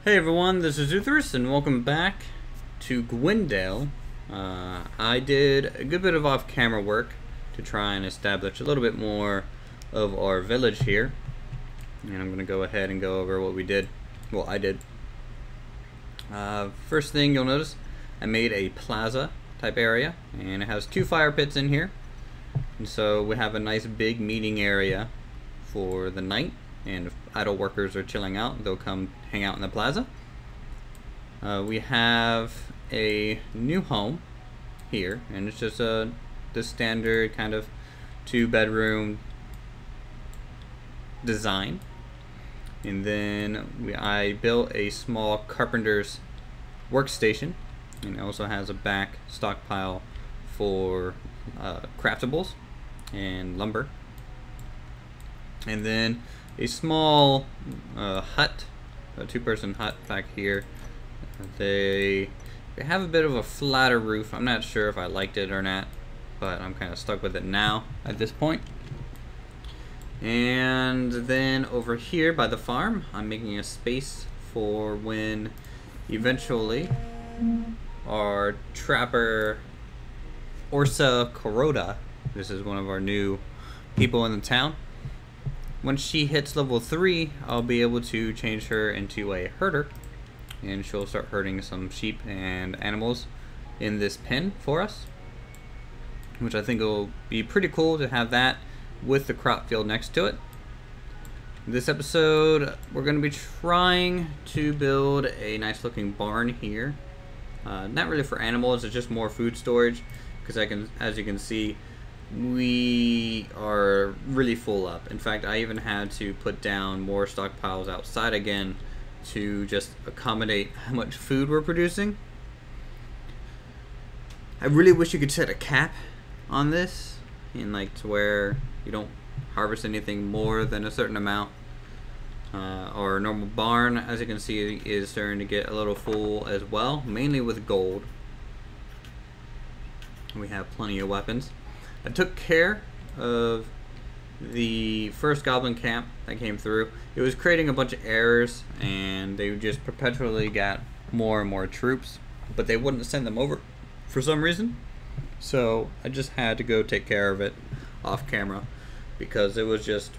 Hey everyone, this is Uthris and welcome back to Gwyndale. I did a good bit of off-camera work to try and establish a little bit more of our village here. And I'm going to go ahead and go over what we did. Well, I did. First thing you'll notice, I made a plaza type area and it has 2 fire pits in here. And so we have a nice big meeting area for the night. And if idle workers are chilling out, they'll come hang out in the plaza. We have a new home here, and it's just the standard kind of 2-bedroom design. And then I built a small carpenter's workstation, and it also has a back stockpile for craftables and lumber. And then a small hut, a 2-person hut back here. They have a bit of a flatter roof. I'm not sure if I liked it or not, but I'm kind of stuck with it now at this point. And then over here by the farm, I'm making a space for when eventually our trapper Ursa Corroda, this is one of our new people in the town. Once she hits level 3, I'll be able to change her into a herder, and she'll start herding some sheep and animals in this pen for us, which I think will be pretty cool to have that with the crop field next to it. This episode, we're going to be trying to build a nice looking barn here. Not really for animals, it's just more food storage, because as you can see, we are really full up. In fact, I even had to put down more stockpiles outside again to just accommodate how much food we're producing. I really wish you could set a cap on this, and like to where you don't harvest anything more than a certain amount. Our normal barn, as you can see, is starting to get a little full as well, mainly with gold. We have plenty of weapons. I took care of the first goblin camp that came through. It was creating a bunch of errors, and they just perpetually got more and more troops, but they wouldn't send them over for some reason. So I just had to go take care of it off camera because it was just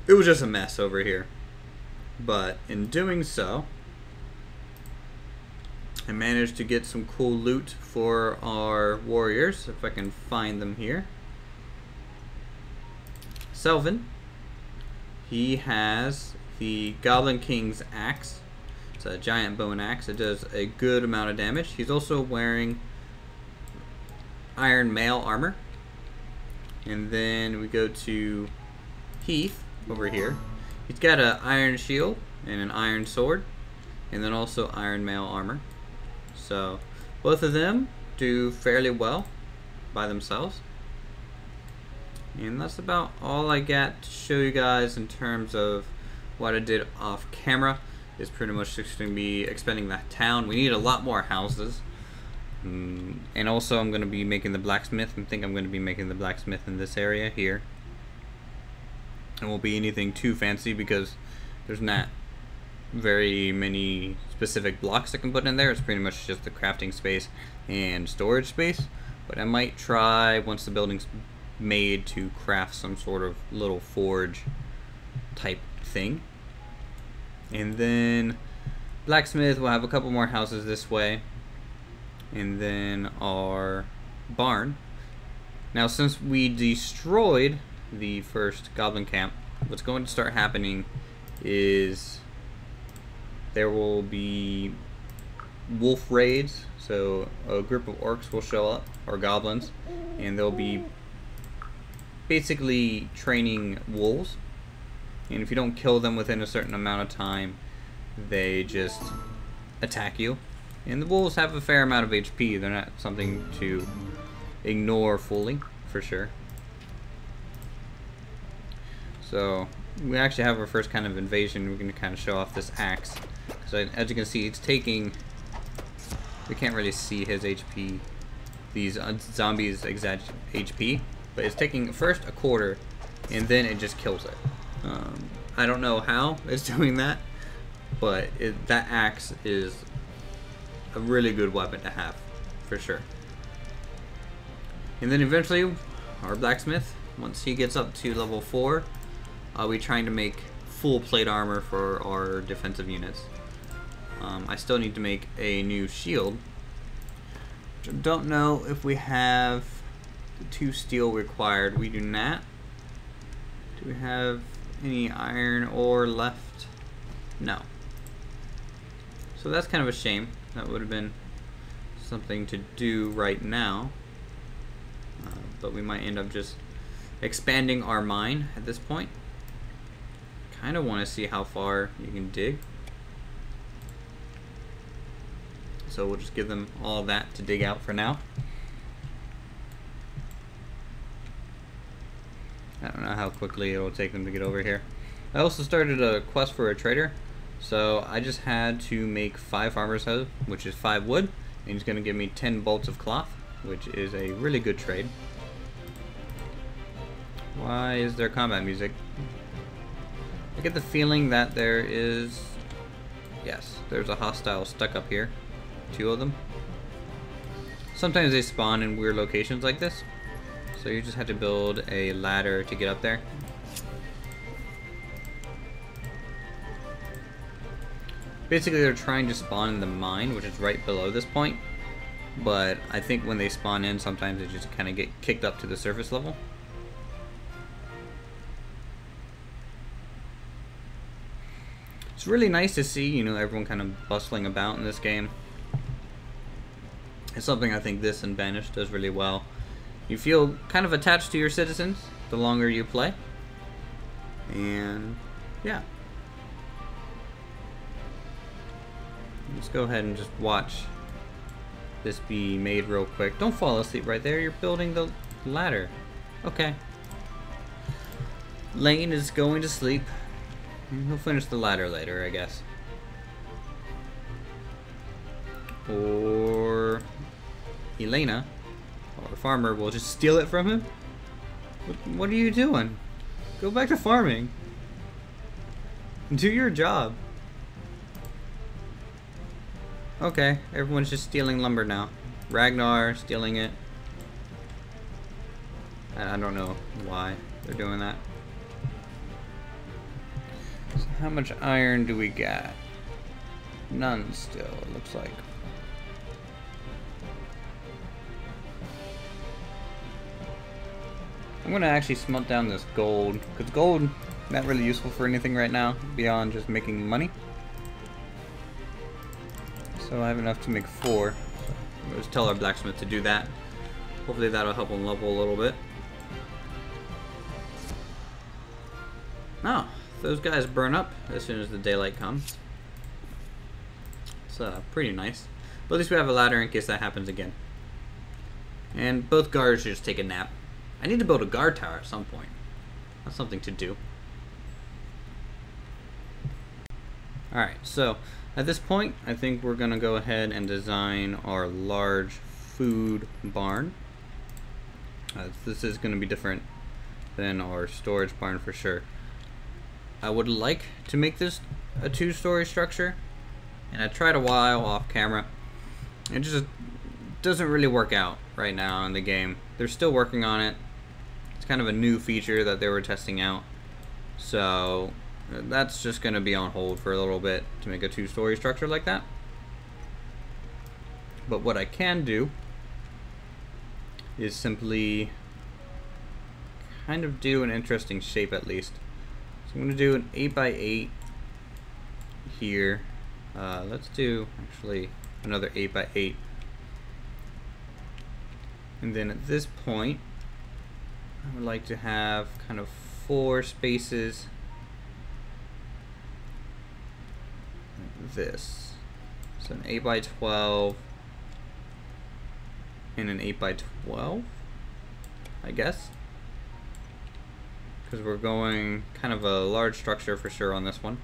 a mess over here. But in doing so, I managed to get some cool loot for our warriors, if I can find them here. Selvin, he has the Goblin King's axe. It's a giant bone axe. It does a good amount of damage. He's also wearing iron mail armor. And then we go to Heath over here. He's got an iron shield and an iron sword, and then also iron mail armor. So both of them do fairly well by themselves. And that's about all I got to show you guys in terms of what I did off camera. Is pretty much just going to be expanding that town. We need a lot more houses. And also I'm going to be making the blacksmith. I think I'm going to be making the blacksmith in this area here. It won't be anything too fancy because there's not very many specific blocks I can put in there. It's pretty much just the crafting space and storage space. But I might try, once the building's made, to craft some sort of little forge type thing. And then blacksmith, we'll have a couple more houses this way. And then our barn. Now, since we destroyed the first goblin camp, what's going to start happening is there will be wolf raids. So a group of orcs will show up, or goblins, and they'll be basically training wolves. And if you don't kill them within a certain amount of time, they just attack you. And the wolves have a fair amount of HP. They're not something to ignore fully, for sure. So we actually have our first kind of invasion. We're going to kind of show off this axe. So as you can see, it's taking... We can't really see his HP. These zombies' exact HP. But it's taking first a quarter, and then it just kills it. I don't know how it's doing that, but that axe is a really good weapon to have, for sure. And then eventually, our blacksmith, once he gets up to level 4, I'll be trying to make full plate armor for our defensive units. I still need to make a new shield. I don't know if we have the 2 steel required. We do not. Do we have any iron ore left? No. So that's kind of a shame. That would have been something to do right now. But we might end up just expanding our mine at this point. Kind of want to see how far you can dig. So we'll just give them all that to dig out for now. I don't know how quickly it will take them to get over here. I also started a quest for a trader. So I just had to make 5 farmer's hoe, which is 5 wood. And he's going to give me 10 bolts of cloth, which is a really good trade. Why is there combat music? I get the feeling that there is... Yes, there's a hostile stuck up here. 2 of them. Sometimes they spawn in weird locations like this. So you just have to build a ladder to get up there. Basically they're trying to spawn in the mine, which is right below this point. But I think when they spawn in, sometimes they just kind of get kicked up to the surface level. It's really nice to see, you know, everyone kind of bustling about in this game. It's something I think this and Banished does really well. You feel kind of attached to your citizens the longer you play. And yeah. Let's go ahead and just watch this be made real quick. Don't fall asleep right there. You're building the ladder. Okay. Lane is going to sleep. He'll finish the ladder later, I guess. Or Elena, or Farmer, will just steal it from him? What are you doing? Go back to farming. Do your job. Okay, everyone's just stealing lumber now. Ragnar stealing it. I don't know why they're doing that. So how much iron do we got? None still, it looks like. I'm gonna actually smelt down this gold, because gold not really useful for anything right now beyond just making money. So I have enough to make 4. So we'll just tell our blacksmith to do that. Hopefully that'll help him level a little bit. Oh, those guys burn up as soon as the daylight comes. It's pretty nice. But at least we have a ladder in case that happens again. And both guards should just take a nap. I need to build a guard tower at some point. That's something to do. Alright, so at this point, I think we're going to go ahead and design our large food barn. This is going to be different than our storage barn for sure. I would like to make this a 2-story structure, and I tried a while off camera. It just doesn't really work out right now in the game. They're still working on it. It's kind of a new feature that they were testing out. So that's just going to be on hold for a little bit to make a 2-story structure like that. But what I can do is simply kind of do an interesting shape at least. So I'm going to do an 8x8 here. Let's do actually another 8x8. And then at this point, I would like to have kind of 4 spaces like this. So an 8x12 and an 8x12, I guess. Because we're going kind of a large structure for sure on this one.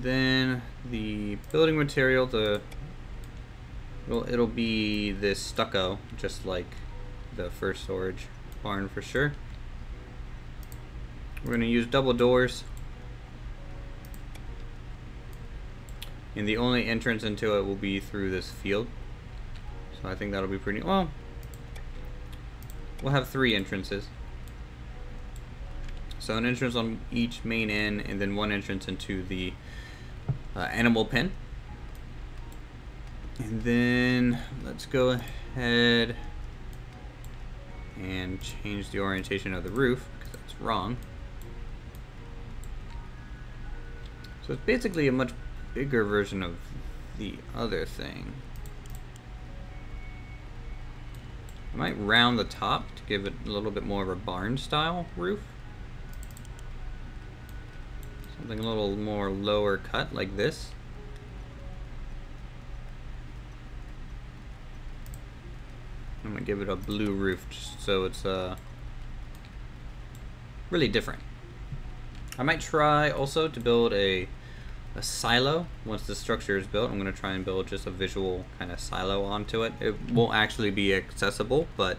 Then the building material to It'll be this stucco, just like the first storage barn for sure. We're gonna use double doors. And the only entrance into it will be through this field. So I think that'll be pretty, well, we'll have 3 entrances. So an entrance on each main inn, and then 1 entrance into the animal pen. And then let's go ahead and change the orientation of the roof, because that's wrong. So it's basically a much bigger version of the other thing. I might round the top to give it a little bit more of a barn style roof. Something a little more lower cut like this. I'm gonna give it a blue roof just so it's really different. I might try also to build a silo once the structure is built. I'm gonna try and build just a visual kind of silo onto it. It won't actually be accessible, but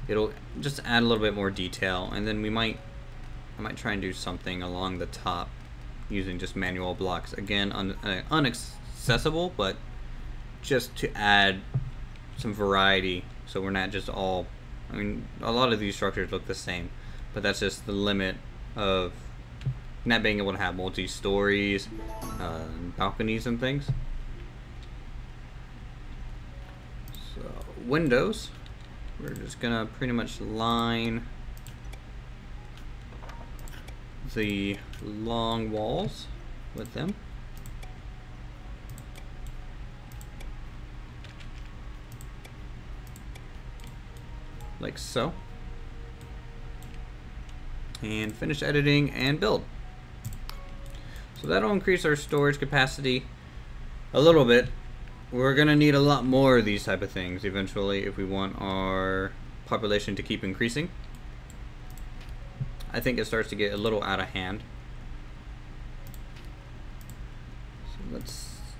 it'll just add a little bit more detail. And then I might try and do something along the top using just manual blocks. Again, unaccessible, but just to add some variety, so we're not just all, I mean, a lot of these structures look the same, but that's just the limit of not being able to have multi-stories, balconies and things. So windows, we're just gonna pretty much line the long walls with them. Like so. And finish editing and build. So that'll increase our storage capacity a little bit. We're gonna need a lot more of these type of things eventually if we want our population to keep increasing. I think it starts to get a little out of hand. So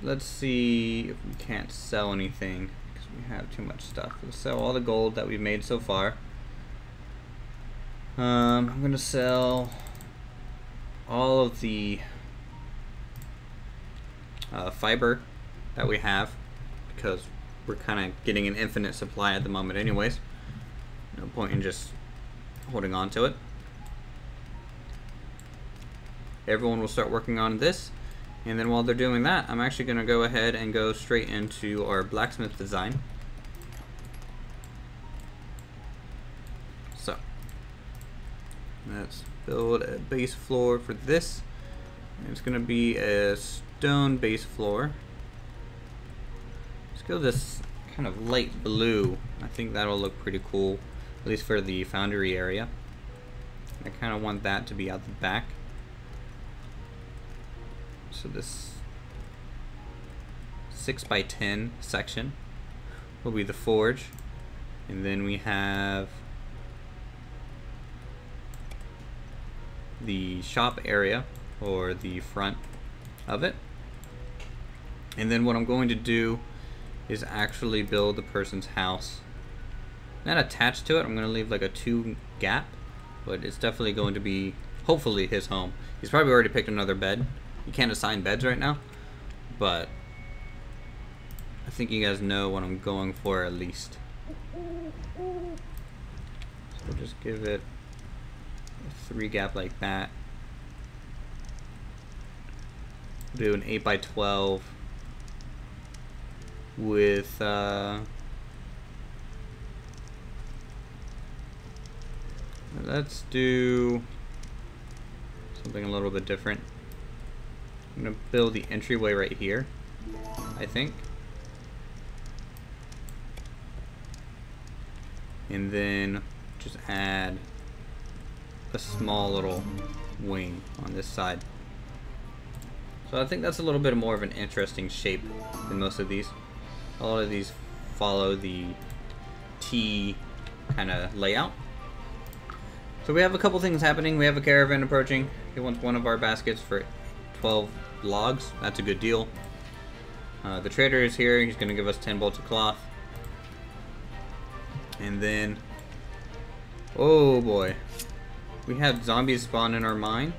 let's see if we can't sell anything because we have too much stuff. We'll sell all the gold that we've made so far. I'm gonna sell all of the fiber that we have because we're kind of getting an infinite supply at the moment anyways. No point in just holding on to it. Everyone will start working on this, and then while they're doing that, I'm actually going to go ahead and go straight into our blacksmith design. So let's build a base floor for this. It's going to be a stone base floor. Let's go this kind of light blue. I think that'll look pretty cool, at least for the foundry area. I kind of want that to be out the back. So this 6x10 section will be the forge, and then we have the shop area or the front of it. And then what I'm going to do is actually build the person's house. Not attached to it, I'm going to leave like a 2 gap, but it's definitely going to be hopefully his home. He's probably already picked another bed. You can't assign beds right now, but I think you guys know what I'm going for at least. So we'll just give it a 3 gap like that. Do an 8x12 with let's do something a little bit different. I'm gonna build the entryway right here, I think. And then just add a small little wing on this side. So I think that's a little bit more of an interesting shape than most of these. A lot of these follow the T kind of layout. So we have a couple things happening. We have a caravan approaching. He wants one of our baskets for 12 logs. That's a good deal. The trader is here. He's going to give us 10 bolts of cloth. And then, oh boy, we have zombies spawn in our mine.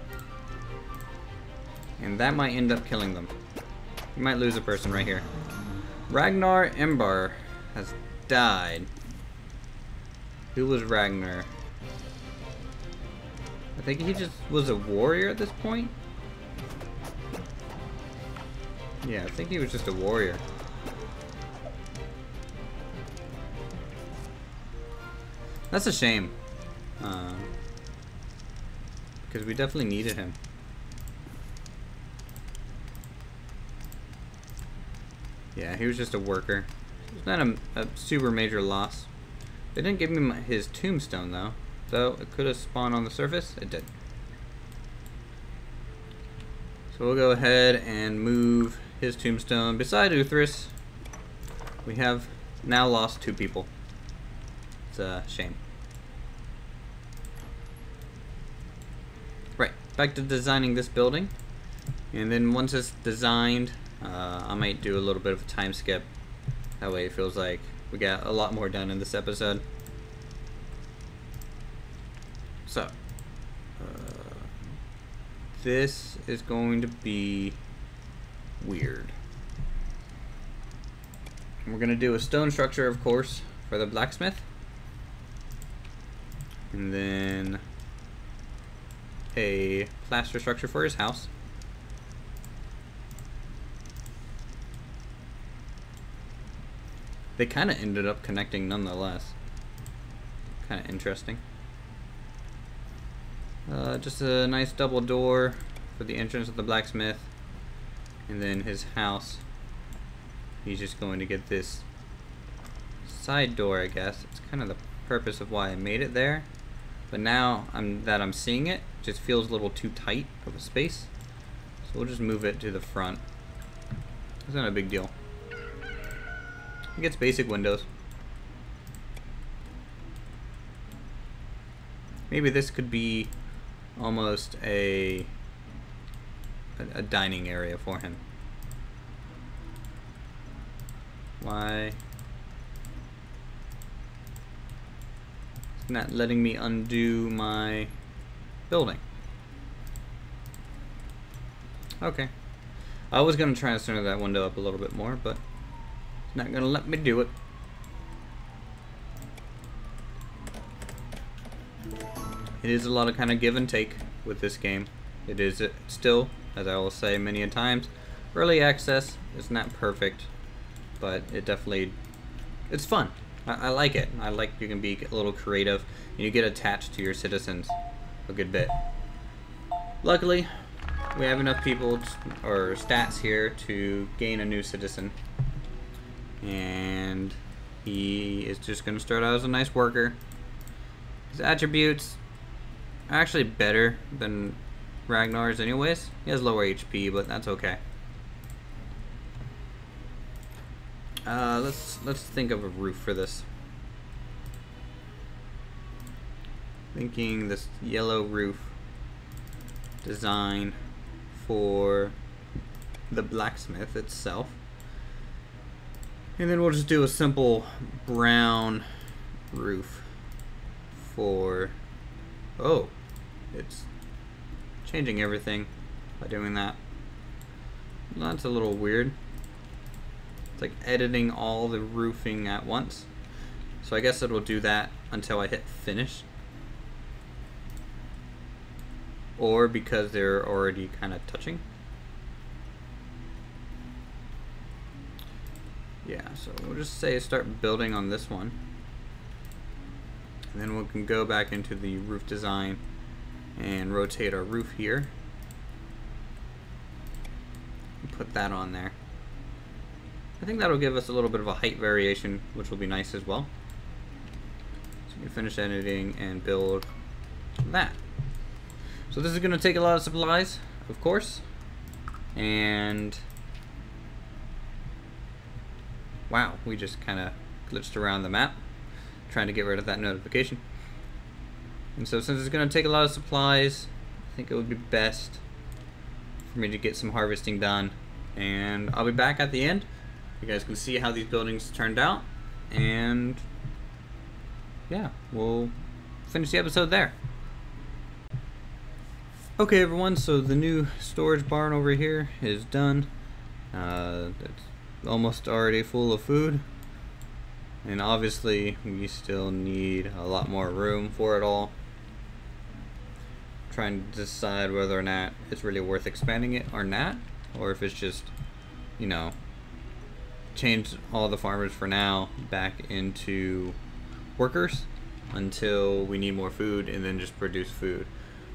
And that might end up killing them. We might lose a person right here. Ragnar Embar has died. Who was Ragnar? I think he just was a warrior at this point. Yeah, I think he was just a warrior. That's a shame. Because we definitely needed him. Yeah, he was just a worker. It's not a super major loss. They didn't give me his tombstone though. So it could have spawned on the surface. It did. So we'll go ahead and move his tombstone beside Uthris. We have now lost 2 people. It's a shame. Right, back to designing this building. And then once it's designed, I might do a little bit of a time skip. That way it feels like we got a lot more done in this episode. So, this is going to be weird. And we're going to do a stone structure, of course, for the blacksmith. And then a plaster structure for his house. They kind of ended up connecting nonetheless. Kind of interesting. Just a nice double door for the entrance of the blacksmith. And then his house. He's just going to get this side door, I guess. It's kind of the purpose of why I made it there. But now I'm seeing it, just feels a little too tight of a space. So we'll just move it to the front. It's not a big deal. It gets basic windows. Maybe this could be almost a dining area for him. Why? It's not letting me undo my building. Okay. I was gonna try to center that window up a little bit more, but it's not gonna let me do it. It is a lot of kind of give and take with this game. It is still, as I will say many a times, early access. It's not perfect, but it definitely, it's fun. I like it. I like you can be a little creative and you get attached to your citizens a good bit. Luckily, we have enough people or stats here to gain a new citizen. And he is just going to start out as a nice worker. His attributes are actually better than Ragnar's anyways. He has lower HP, but that's okay. Let's think of a roof for this. Thinking this yellow roof design for the blacksmith itself. And then we'll just do a simple brown roof for, oh, it's changing everything by doing that. That's a little weird. It's like editing all the roofing at once. So I guess it'll do that until I hit finish. Or because they're already kind of touching. Yeah, so we'll just say start building on this one. And then we can go back into the roof design and rotate our roof here. And put that on there. I think that'll give us a little bit of a height variation, which will be nice as well. So we can finish editing and build that. So this is going to take a lot of supplies, of course. And wow, we just kind of glitched around the map trying to get rid of that notification. And so since it's going to take a lot of supplies, I think it would be best for me to get some harvesting done and I'll be back at the end. You guys can see how these buildings turned out, and yeah, we'll finish the episode there. Okay everyone, so the new storage barn over here is done. It's almost already full of food, and obviously we still need a lot more room for it all. Trying to decide whether or not it's really worth expanding it or not, or if it's just, you know, change all the farmers for now back into workers until we need more food, and then just produce food.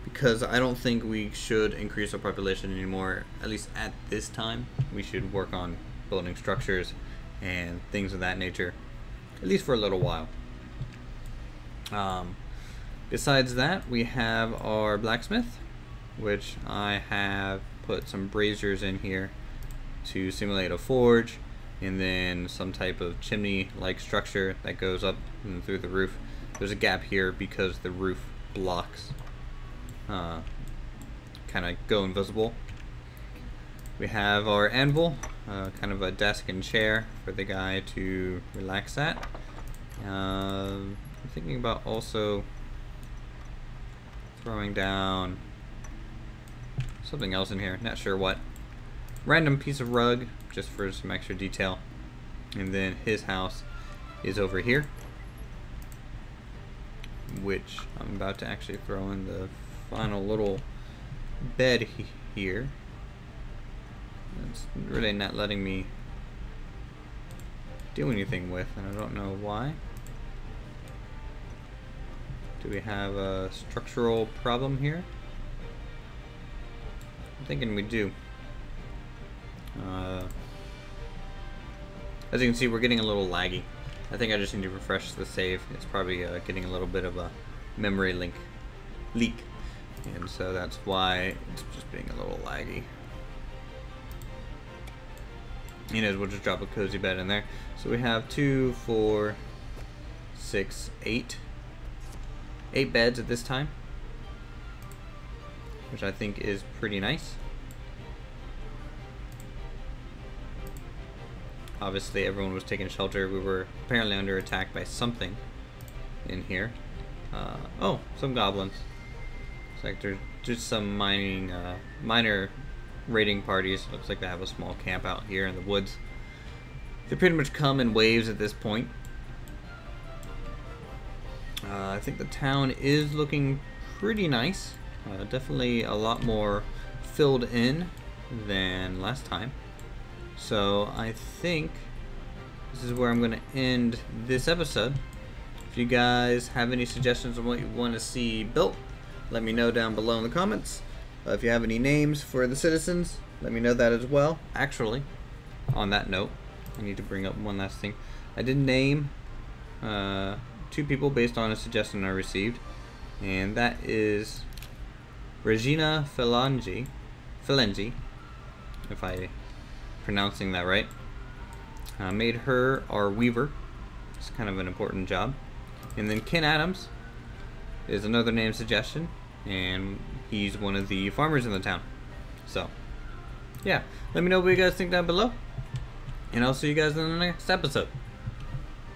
Because I don't think we should increase our population anymore, at least at this time. We should work on building structures and things of that nature, at least for a little while. Besides that, we have our blacksmith, which I have put some braziers in here to simulate a forge, and then some type of chimney-like structure that goes up and through the roof. There's a gap here because the roof blocks kind of go invisible. We have our anvil, kind of a desk and chair for the guy to relax at. I'm thinking about also throwing down something else in here, not sure what. Random piece of rug just for some extra detail. And then his house is over here, which I'm about to actually throw in the final little bed here. It's really not letting me do anything with, and I don't know why. Do we have a structural problem here? I'm thinking we do. As you can see, we're getting a little laggy. I think I just need to refresh the save. It's probably getting a little bit of a memory leak. And so that's why it's just being a little laggy. You know, we'll just drop a cozy bed in there. So we have 2, 4, 6, 8 beds at this time, which I think is pretty nice. Obviously everyone was taking shelter. We were apparently under attack by something in here. Oh, some goblins. It's like there's just some minor raiding parties. Looks like they have a small camp out here in the woods. They pretty much come in waves at this point. I think the town is looking pretty nice. Definitely a lot more filled in than last time. So I think this is where I'm going to end this episode. If you guys have any suggestions on what you want to see built, let me know down below in the comments. If you have any names for the citizens, let me know that as well. Actually, on that note, I need to bring up one last thing. I did name 2 people based on a suggestion I received, and that is Regina Felengi, if I'm pronouncing that right. Made her our weaver. It's kind of an important job. And then Ken Adams is another name suggestion, and he's one of the farmers in the town. So yeah, let me know what you guys think down below, and I'll see you guys in the next episode.